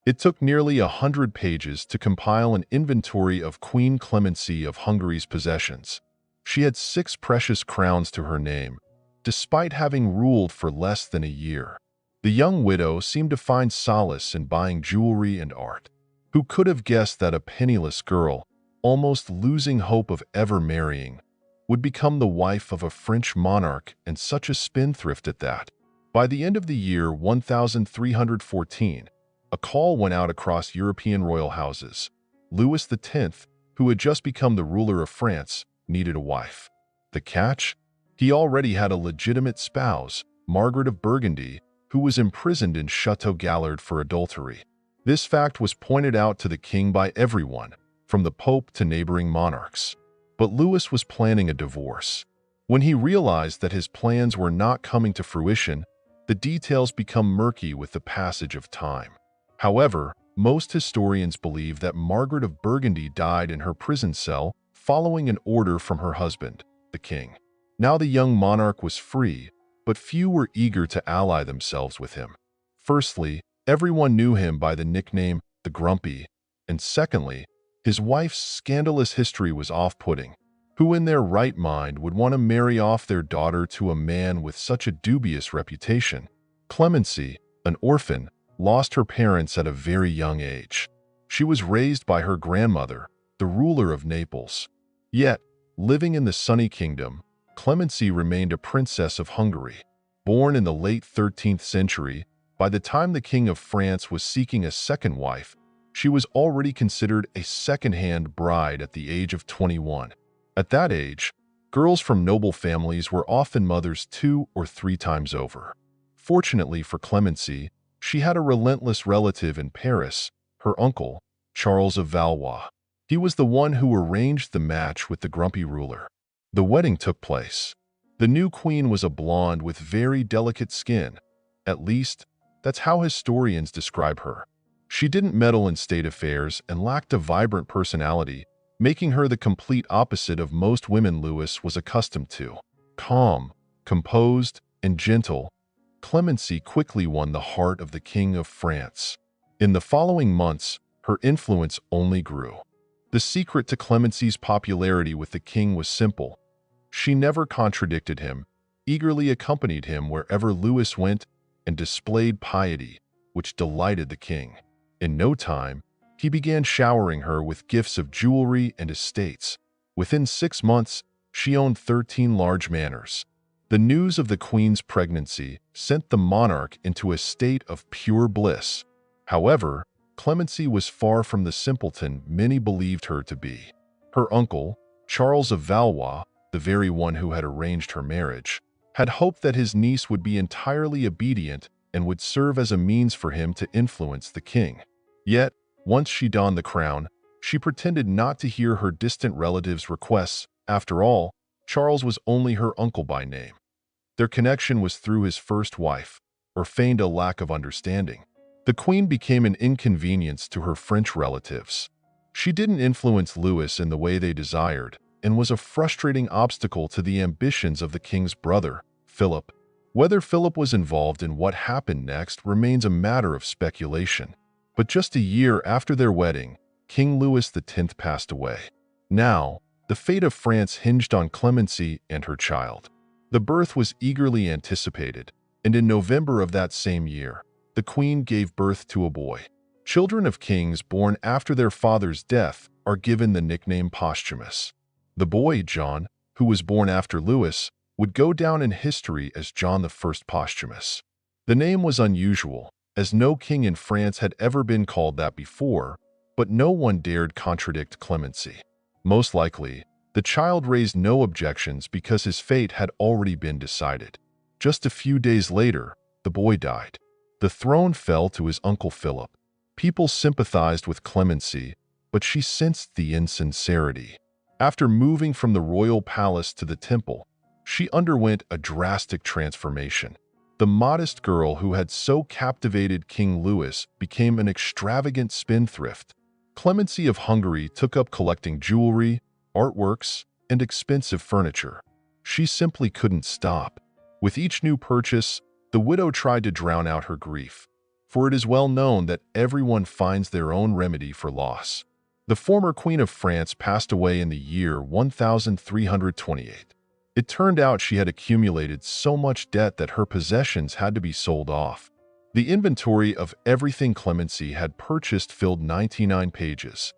It took nearly 100 pages to compile an inventory of Queen Clemency of Hungary's possessions. She had 6 precious crowns to her name, despite having ruled for less than a year. The young widow seemed to find solace in buying jewelry and art. Who could have guessed that a penniless girl, almost losing hope of ever marrying, would become the wife of a French monarch, and such a spendthrift at that? By the end of the year 1314, a call went out across European royal houses. Louis X, who had just become the ruler of France, needed a wife. The catch? He already had a legitimate spouse, Margaret of Burgundy, who was imprisoned in Chateau Gallard for adultery. This fact was pointed out to the king by everyone, from the Pope to neighboring monarchs. But Louis was planning a divorce. When he realized that his plans were not coming to fruition, the details become murky with the passage of time. However, most historians believe that Margaret of Burgundy died in her prison cell following an order from her husband, the king. Now the young monarch was free, but few were eager to ally themselves with him. Firstly, everyone knew him by the nickname the Grumpy, and secondly, his wife's scandalous history was off-putting. Who in their right mind would want to marry off their daughter to a man with such a dubious reputation? Clemency, an orphan, lost her parents at a very young age. She was raised by her grandmother, the ruler of Naples. Yet, living in the sunny kingdom, Clemency remained a princess of Hungary. Born in the late 13th century, by the time the King of France was seeking a second wife, she was already considered a second-hand bride at the age of 21. At that age, girls from noble families were often mothers 2 or 3 times over. Fortunately for Clemency, she had a relentless relative in Paris, her uncle, Charles of Valois. He was the one who arranged the match with the grumpy ruler. The wedding took place. The new queen was a blonde with very delicate skin. At least, that's how historians describe her. She didn't meddle in state affairs and lacked a vibrant personality, making her the complete opposite of most women Louis was accustomed to. Calm, composed, and gentle, Clemency quickly won the heart of the King of France. In the following months, her influence only grew. The secret to Clemency's popularity with the king was simple. She never contradicted him, eagerly accompanied him wherever Louis went, and displayed piety, which delighted the king. In no time, he began showering her with gifts of jewelry and estates. Within 6 months, she owned 13 large manors. The news of the queen's pregnancy sent the monarch into a state of pure bliss. However, Clemency was far from the simpleton many believed her to be. Her uncle, Charles of Valois, the very one who had arranged her marriage, had hoped that his niece would be entirely obedient and would serve as a means for him to influence the king. Yet, once she donned the crown, she pretended not to hear her distant relatives' requests. After all, Charles was only her uncle by name. Their connection was through his first wife, or feigned a lack of understanding. The queen became an inconvenience to her French relatives. She didn't influence Louis in the way they desired, and was a frustrating obstacle to the ambitions of the king's brother, Philip. Whether Philip was involved in what happened next remains a matter of speculation. But just a year after their wedding, King Louis X passed away. Now, the fate of France hinged on Clemency and her child. The birth was eagerly anticipated, and in November of that same year, the queen gave birth to a boy. Children of kings born after their father's death are given the nickname posthumous. The boy, John, who was born after Louis, would go down in history as John I Posthumous. The name was unusual, as no king in France had ever been called that before, but no one dared contradict Clemency. Most likely, the child raised no objections because his fate had already been decided. Just a few days later, the boy died. The throne fell to his uncle Philip. People sympathized with Clemency, but she sensed the insincerity. After moving from the royal palace to the temple, she underwent a drastic transformation. The modest girl who had so captivated King Louis became an extravagant spendthrift. Clemency of Hungary took up collecting jewelry, artworks, and expensive furniture. She simply couldn't stop. With each new purchase, the widow tried to drown out her grief. for it is well known that everyone finds their own remedy for loss. The former Queen of France passed away in the year 1328. It turned out she had accumulated so much debt that her possessions had to be sold off. The inventory of everything Clemency had purchased filled 99 pages.